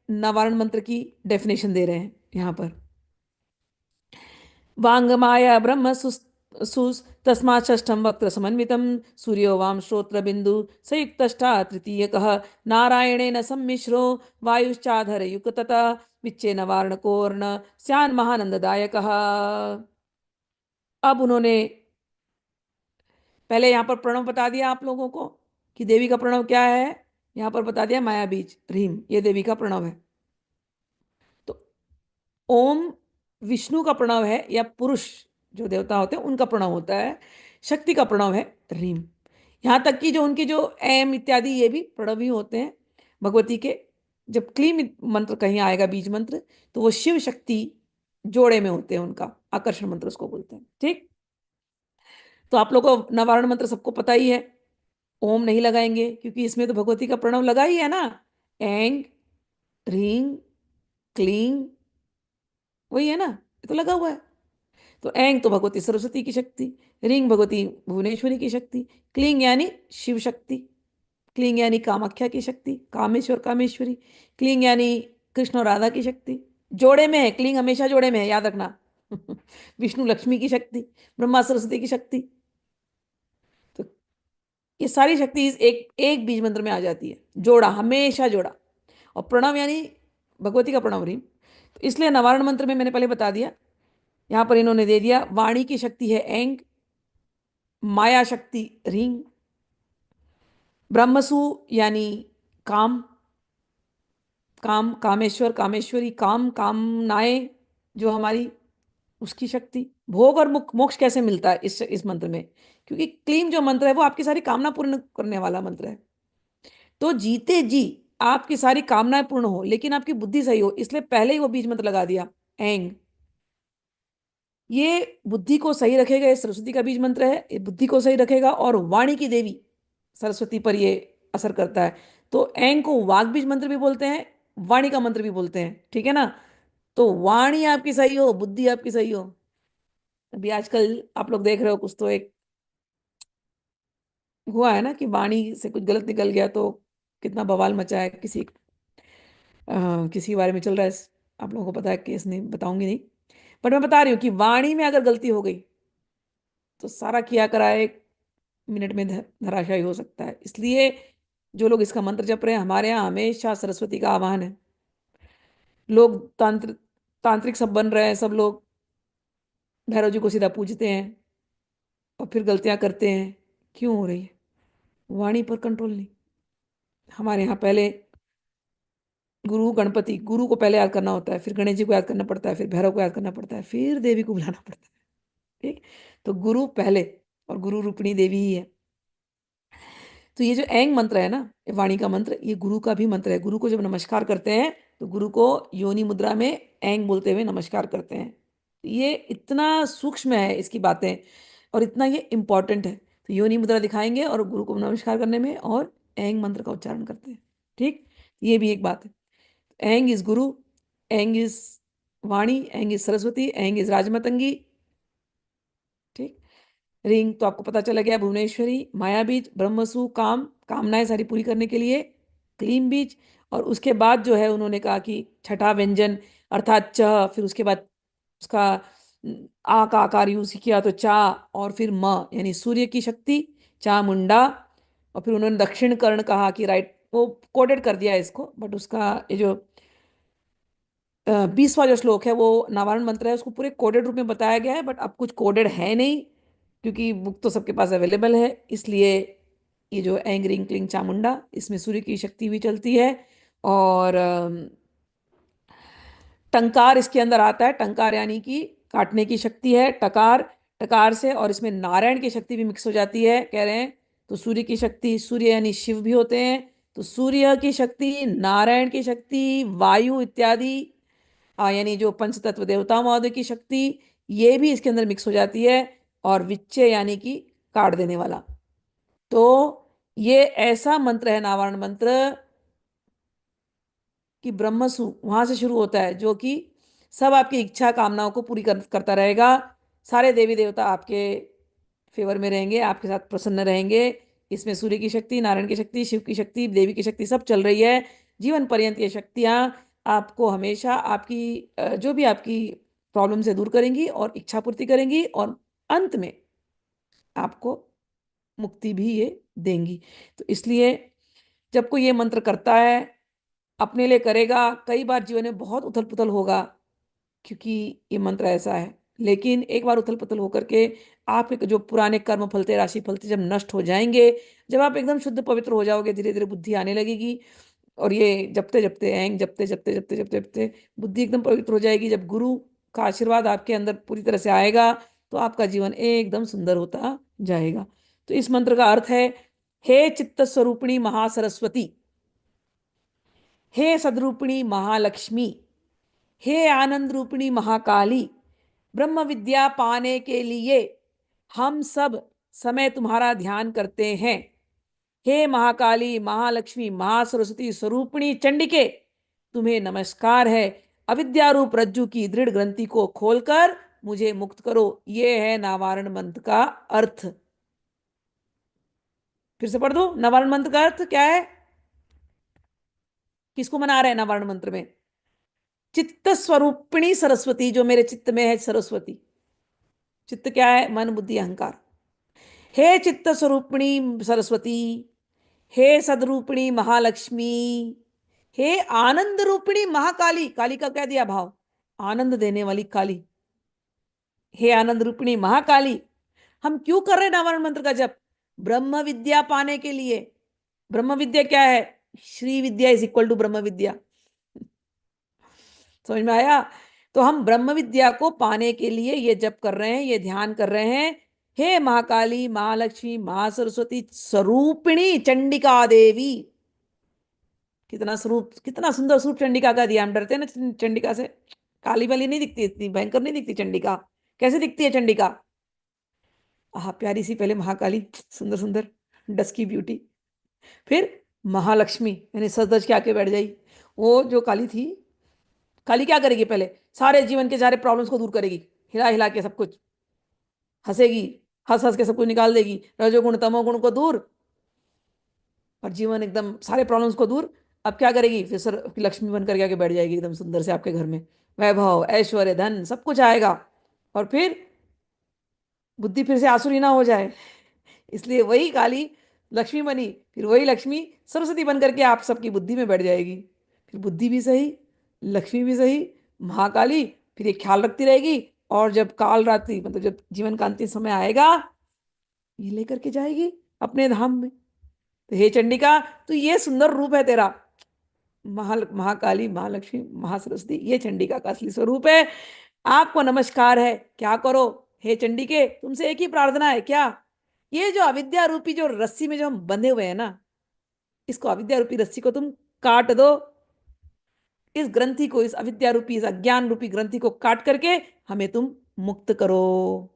नवारण मंत्र की डेफिनेशन दे रहे हैं यहाँ पर। वांगमाया ब्रह्म सुस तस्मात् षष्ठं वक्त्र समन्वितं सूर्यो वां श्रोत्र बिंदु संयुक्तष्टा तृतीयकः नारायणेन सम्मिश्रो वायुश्चाधर युक्ततः विच्छेन वार्णकोर्ण स्यान् महानंददायकः। अब उन्होंने पहले यहाँ पर प्रणव बता दिया आप लोगों को कि देवी का प्रणव क्या है। यहाँ पर बता दिया माया बीज ह्रीम, ये देवी का प्रणव है। तो ओम विष्णु का प्रणव है, या पुरुष जो देवता होते हैं उनका प्रणव होता है। शक्ति का प्रणव है ह्रीम। यहाँ तक कि जो उनके जो एम इत्यादि ये भी प्रणव ही होते हैं भगवती के। जब क्लीम मंत्र कहीं आएगा बीज मंत्र, तो वो शिव शक्ति जोड़े में होते हैं, उनका आकर्षण मंत्र उसको बोलते हैं। ठीक। तो आप लोगों को नवारण मंत्र सबको पता ही है। ओम नहीं लगाएंगे क्योंकि इसमें तो भगवती का प्रणव लगा ही है ना। एंग, ह्रीं, क्लीं, वही है ना, ये तो लगा हुआ है। तो एंग तो भगवती सरस्वती की शक्ति, रिंग भगवती भुवनेश्वरी की शक्ति, क्लींग यानी शिव शक्ति, क्लींग यानी कामाख्या की शक्ति, कामेश्वर कामेश्वरी, क्लींग यानी कृष्ण और राधा की शक्ति। जोड़े में है, क्लींग हमेशा जोड़े में है, याद रखना। विष्णु लक्ष्मी की शक्ति, ब्रह्मा सरस्वती की शक्ति। तो ये सारी शक्ति इस एक एक बीज मंत्र में आ जाती है, जोड़ा, हमेशा जोड़ा। और प्रणव यानी भगवती का प्रणव रीम। तो इसलिए नवारण मंत्र में मैंने पहले बता दिया, यहां पर इन्होंने दे दिया वाणी की शक्ति है एंग, माया शक्ति ह्रीं, ब्रह्मसु यानी काम, काम कामेश्वर कामेश्वरी, काम कामनाएं जो हमारी, उसकी शक्ति। भोग और मोक्ष कैसे मिलता है इस मंत्र में, क्योंकि क्लीम जो मंत्र है वो आपकी सारी कामना पूर्ण करने वाला मंत्र है। तो जीते जी आपकी सारी कामनाएं पूर्ण हो, लेकिन आपकी बुद्धि सही हो, इसलिए पहले ही वो बीज मंत्र लगा दिया एंग। ये बुद्धि को सही रखेगा, ये सरस्वती का बीज मंत्र है, ये बुद्धि को सही रखेगा और वाणी की देवी सरस्वती पर ये असर करता है। तो एंग को वाग बीज मंत्र भी बोलते हैं, वाणी का मंत्र भी बोलते हैं, ठीक है ना। तो वाणी आपकी सही हो, बुद्धि आपकी सही हो। अभी आजकल आप लोग देख रहे हो कुछ तो एक हुआ है ना कि वाणी से कुछ गलत निकल गया तो कितना बवाल मचा है। किसी के बारे में चल रहा है, आप लोगों को पता है, केस नहीं बताऊंगी नहीं, बट मैं बता रही हूँ कि वाणी में अगर गलती हो गई तो सारा किया करा एक मिनट में धराशायी हो सकता है। इसलिए जो लोग इसका मंत्र जप रहे हैं, हमारे यहाँ हमेशा सरस्वती का आह्वान है। लोग तांत्रिक सब बन रहे हैं, सब लोग भैरव जी को सीधा पूजते हैं और फिर गलतियां करते हैं। क्यों हो रही है? वाणी पर कंट्रोल नहीं। हमारे यहाँ पहले गुरु गणपति, गुरु को पहले याद करना होता है, फिर गणेश जी को याद करना पड़ता है, फिर भैरव को याद करना पड़ता है, फिर देवी को बुलाना पड़ता है। ठीक। तो गुरु पहले, और गुरु रूपिणी देवी ही है। तो ये जो ऐंग मंत्र है ना, ये वाणी का मंत्र, ये गुरु का भी मंत्र है। गुरु को जब नमस्कार करते हैं तो गुरु को योनि मुद्रा में ऐंग बोलते हुए नमस्कार करते हैं। ये इतना सूक्ष्म है इसकी बातें, और इतना ये इम्पोर्टेंट है। तो योनि मुद्रा दिखाएंगे और गुरु को नमस्कार करने में, और ऐंग मंत्र का उच्चारण करते हैं। ठीक। ये भी एक बात है। ऐंग इज गुरु, ऐंग इज वाणी, ऐंग इज सरस्वती, ऐंग इज राजमातंगी। ठीक। रिंग तो आपको पता चला गया, भुवनेश्वरी, माया बीज, ब्रह्मसु काम, कामनाएं सारी पूरी करने के लिए, क्लीम बीज। और उसके बाद जो है उन्होंने कहा कि छठा व्यंजन अर्थात च, फिर उसके बाद उसका आ का आकार यूज किया तो चा, और फिर म यानी सूर्य की शक्ति, चा मुंडा। और फिर उन्होंने दक्षिण कर्ण कहा कि राइट, वो कोडेड कर दिया इसको, बट उसका ये जो 20वां जो श्लोक है वो नारायण मंत्र है, उसको पूरे कोडेड रूप में बताया गया है, बट अब कुछ कोडेड है नहीं क्योंकि बुक तो सबके पास अवेलेबल है। इसलिए ये जो एंग रिंग क्लिंग चामुंडा, इसमें सूर्य की शक्ति भी चलती है। और टंकार इसके अंदर आता है, टंकार यानी कि काटने की शक्ति है, टकार, टकार से, और इसमें नारायण की शक्ति भी मिक्स हो जाती है कह रहे हैं। तो सूर्य की शक्ति, सूर्य यानी शिव भी होते हैं, तो सूर्य की शक्ति, नारायण की शक्ति, वायु इत्यादि, यानी जो पंच तत्व देवता महोदय की शक्ति, ये भी इसके अंदर मिक्स हो जाती है। और विच्चे यानी कि काट देने वाला। तो ये ऐसा मंत्र है नारायण मंत्र कि ब्रह्मसु वहां से शुरू होता है, जो कि सब आपकी इच्छा कामनाओं को पूरी करता रहेगा। सारे देवी देवता आपके फेवर में रहेंगे, आपके साथ प्रसन्न रहेंगे। इसमें सूर्य की शक्ति, नारायण की शक्ति, शिव की शक्ति, देवी की शक्ति सब चल रही है। जीवन पर्यंत ये शक्तियां आपको हमेशा आपकी जो भी आपकी प्रॉब्लम से दूर करेंगी और इच्छा पूर्ति करेंगी, और अंत में आपको मुक्ति भी ये देंगी। तो इसलिए जब कोई ये मंत्र करता है, अपने लिए करेगा, कई बार जीवन में बहुत उथल पुथल होगा, क्योंकि ये मंत्र ऐसा है। लेकिन एक बार उथल पुथल होकर के आपके जो पुराने कर्म फल थे, राशि फल थे, जब नष्ट हो जाएंगे, जब आप एकदम शुद्ध पवित्र हो जाओगे, धीरे धीरे बुद्धि आने लगेगी, और ये जपते जपते एंग जपते जपते जपते जपते जपते बुद्धि एकदम पवित्र हो जाएगी। जब गुरु का आशीर्वाद आपके अंदर पूरी तरह से आएगा, तो आपका जीवन एकदम सुंदर होता जाएगा। तो इस मंत्र का अर्थ है, हे चित्त स्वरूपिणी महासरस्वती, हे सदरूपिणी महालक्ष्मी, हे आनंद रूपिणी महाकाली, ब्रह्म विद्या पाने के लिए हम सब समय तुम्हारा ध्यान करते हैं। हे महाकाली, महालक्ष्मी, महासरस्वती स्वरूपिणी चंडिके, तुम्हें नमस्कार है। अविद्या रूप रज्जु की दृढ़ ग्रंथि को खोलकर मुझे मुक्त करो। ये है नवारण मंत्र का अर्थ। फिर से पढ़ दो, नवारण मंत्र का अर्थ क्या है? किसको मना रहे हैं नवारण मंत्र में? चित्त स्वरूपिणी सरस्वती, जो मेरे चित्त में है सरस्वती। चित्त क्या है? मन बुद्धि अहंकार। हे चित्त स्वरूपिणी सरस्वती, हे सदरूपिणी महालक्ष्मी, हे आनंद रूपिणी महाकाली, काली का क्या दिया भाव? आनंद देने वाली काली। हे आनंद रूपिणी महाकाली, हम क्यों कर रहे हैं नवारण मंत्र का जप? ब्रह्म विद्या पाने के लिए। ब्रह्म विद्या क्या है? श्री विद्या इज इक्वल टू ब्रह्म विद्या। समझ में आया? तो हम ब्रह्म विद्या को पाने के लिए ये जप कर रहे हैं, ये ध्यान कर रहे हैं। हे महाकाली, महालक्ष्मी, महासरस्वती स्वरूपिणी चंडिका देवी। कितना स्वरूप, कितना सुंदर स्वरूप चंडिका का दिया। हम डरते हैं ना चंडिका से, काली वाली नहीं दिखती, इतनी भयंकर नहीं दिखती चंडिका। कैसे दिखती है चंडिका? आह, प्यारी सी, पहले महाकाली, सुंदर सुंदर, डस्की ब्यूटी। फिर महालक्ष्मी, यानी सज धज के आके बैठ जाई। वो जो काली थी, काली क्या करेगी? पहले सारे जीवन के सारे प्रॉब्लम्स को दूर करेगी, हिला हिला के सब कुछ। हंसेगी, हंस हंस के सब कुछ निकाल देगी, रजोगुण तमोगुण को दूर, और जीवन एकदम सारे प्रॉब्लम्स को दूर। अब क्या करेगी? फिर सर लक्ष्मी बन करके आके बैठ जाएगी एकदम सुंदर से आपके घर में। वैभव, ऐश्वर्य, धन सब कुछ आएगा। और फिर बुद्धि फिर से आसुरी ना हो जाए, इसलिए वही काली लक्ष्मी बनी, फिर वही लक्ष्मी सरस्वती बन करके आप सबकी बुद्धि में बैठ जाएगी। फिर बुद्धि भी सही, लक्ष्मी भी सही, महाकाली फिर ये ख्याल रखती रहेगी। और जब काल रात्रि, मतलब जब जीवन का अंतिम समय आएगा, ये लेकर के जाएगी अपने धाम में। तो हे चंडिका, तो ये सुंदर रूप है तेरा, महाकाली, महालक्ष्मी, महासरस्वती, ये चंडिका का असली स्वरूप है। आपको नमस्कार है। क्या करो हे चंडिके? तुमसे एक ही प्रार्थना है। क्या? ये जो अविद्या रूपी जो रस्सी में जो हम बंधे हुए हैं ना, इसको, अविद्या रूपी रस्सी को तुम काट दो। इस ग्रंथि को, इस अविद्या रूपी, इस अज्ञान रूपी ग्रंथि को काट करके हमें तुम मुक्त करो।